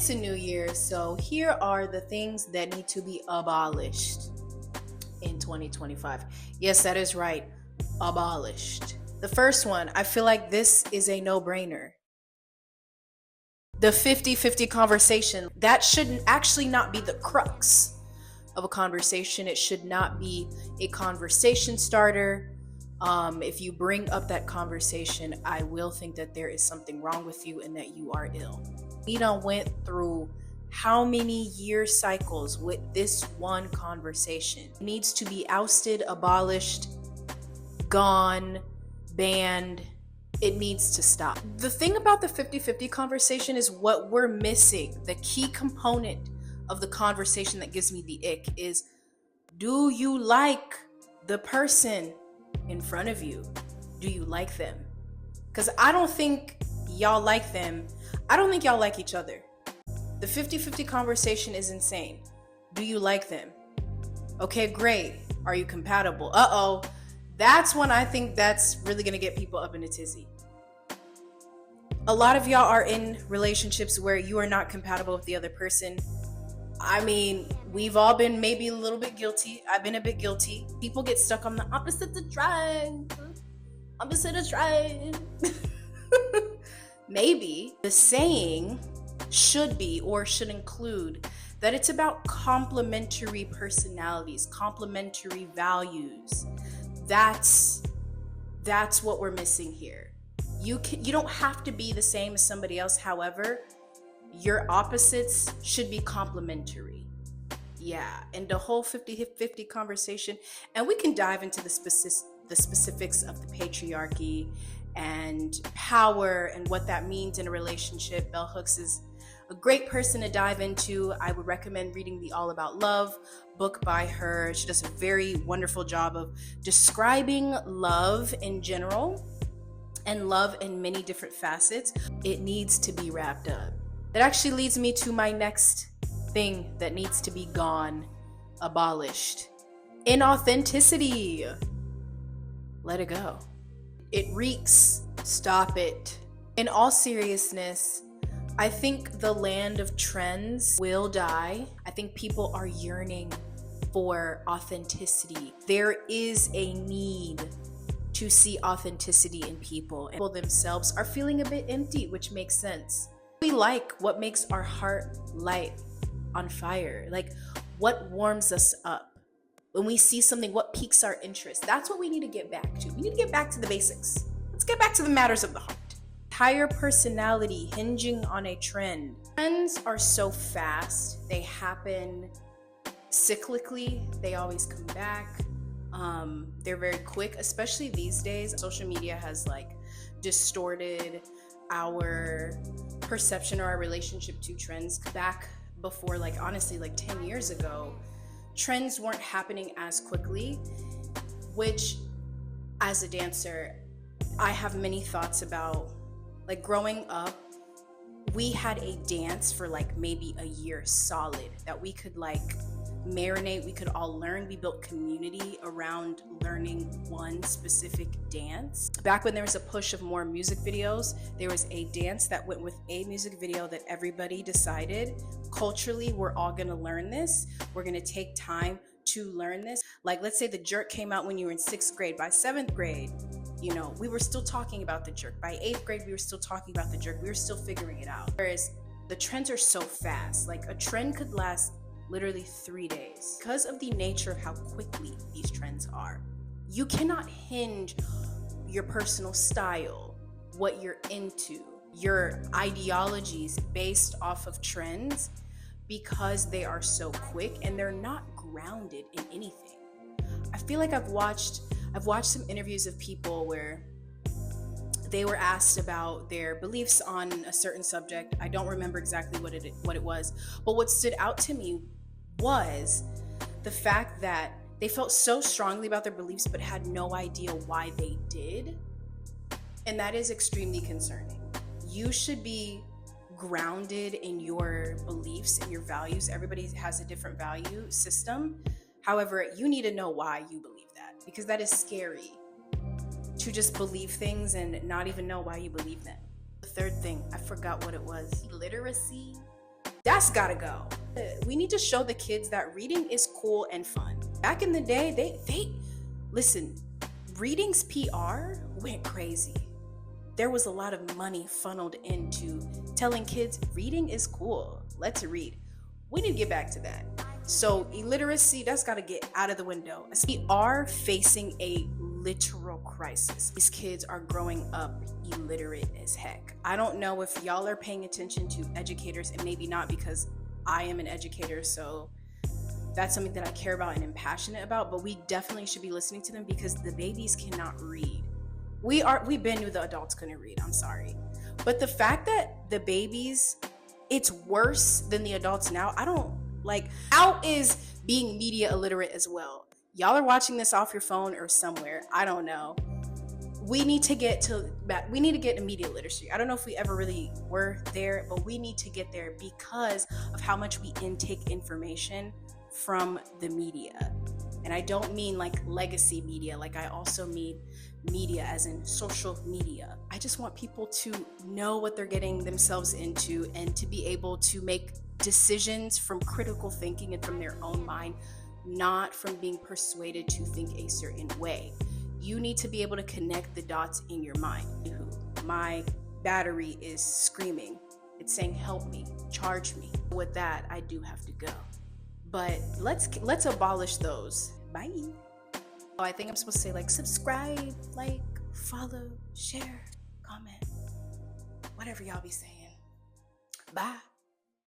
It's a new year, so here are the things that need to be abolished in 2025. Yes, that is right. Abolished. The first one, I feel like this is a no brainer. The 50-50 conversation. That should actually not be the crux of a conversation. It should not be a conversation starter. If you bring up that conversation, I will think that there is something wrong with you and that you are ill. We done went through how many year cycles with this one conversation? It needs to be ousted, abolished, gone, banned. It needs to stop. The thing about the 50-50 conversation is what we're missing. The key component of the conversation that gives me the ick is, do you like the person in front of you? Do you like them? Because I don't think y'all like them. I don't think y'all like each other. The 50-50 conversation is insane. Do you like them? Okay, great. Are you compatible? Uh-oh. That's when I think that's really going to get people up in a tizzy. A lot of y'all are in relationships where you are not compatible with the other person. I mean, we've all been maybe a little bit guilty. I've been a bit guilty. People get stuck on the opposite attract. Opposite attract. Maybe the saying should be or should include that it's about complementary personalities, complementary values. That's what we're missing here. You don't have to be the same as somebody else. However, your opposites should be complementary. Yeah, and the whole 50-50 conversation, and we can dive into the specifics of the patriarchy and power and what that means in a relationship. Bell Hooks is a great person to dive into. I would recommend reading the All About Love book by her. She does a very wonderful job of describing love in general and love in many different facets. It needs to be wrapped up. That actually leads me to my next thing that needs to be gone, abolished. Inauthenticity. Let it go. It reeks. Stop it. In all seriousness, I think the land of trends will die. I think people are yearning for authenticity. There is a need to see authenticity in people, and people themselves are feeling a bit empty, which makes sense. We like what makes our heart light on fire, like what warms us up. When we see something, what piques our interest? That's what we need to get back to. We need to get back to the basics. Let's get back to the matters of the heart. Entire personality hinging on a trend. Trends are so fast. They happen cyclically. They always come back. They're very quick, especially these days. Social media has distorted our perception or our relationship to trends. Back before, honestly, 10 years ago, trends weren't happening as quickly, which as a dancer, I have many thoughts about. Growing up, we had a dance for maybe a year solid that we could marinate, we could all learn. We built community around learning one specific dance. Back when there was a push of more music videos, there was a dance that went with a music video that everybody decided culturally, we're all gonna learn this. We're gonna take time to learn this. Let's say the jerk came out when you were in 6th grade. By 7th grade, we were still talking about the jerk. By 8th grade, we were still talking about the jerk. We were still figuring it out. Whereas the trends are so fast. A trend could last literally 3 days. Because of the nature of how quickly these trends are, you cannot hinge your personal style, what you're into, your ideologies based off of trends, because they are so quick and they're not grounded in anything. I feel like I've watched some interviews of people where they were asked about their beliefs on a certain subject. I don't remember exactly what it was, but what stood out to me was the fact that they felt so strongly about their beliefs but had no idea why they did. And that is extremely concerning. You should be grounded in your beliefs and your values. Everybody has a different value system. However, you need to know why you believe that, because that is scary to just believe things and not even know why you believe them. The third thing, I forgot what it was. Literacy. That's gotta go. We need to show the kids that reading is cool and fun. Back in the day, they listen, reading's PR went crazy. There was a lot of money funneled into telling kids reading is cool. Let's read. We need to get back to that. So illiteracy, that's got to get out of the window. We are facing a literal crisis. These kids are growing up illiterate as heck. I don't know if y'all are paying attention to educators, and maybe not, because I am an educator, so that's something that I care about and am passionate about, but we definitely should be listening to them because the babies cannot read. We've been knew the adults couldn't read, I'm sorry. But the fact that the babies, it's worse than the adults now, I don't like. How is being media illiterate as well? Y'all are watching this off your phone or somewhere, I don't know. We need to get to media literacy. I don't know if we ever really were there, but we need to get there because of how much we intake information from the media. And I don't mean like legacy media, like I also mean media as in social media. I just want people to know what they're getting themselves into and to be able to make decisions from critical thinking and from their own mind, not from being persuaded to think a certain way. You need to be able to connect the dots in your mind. My battery is screaming. It's saying, help me, charge me. With that, I do have to go. But let's abolish those. Bye. Oh, I think I'm supposed to say like subscribe, like, follow, share, comment, whatever y'all be saying. Bye.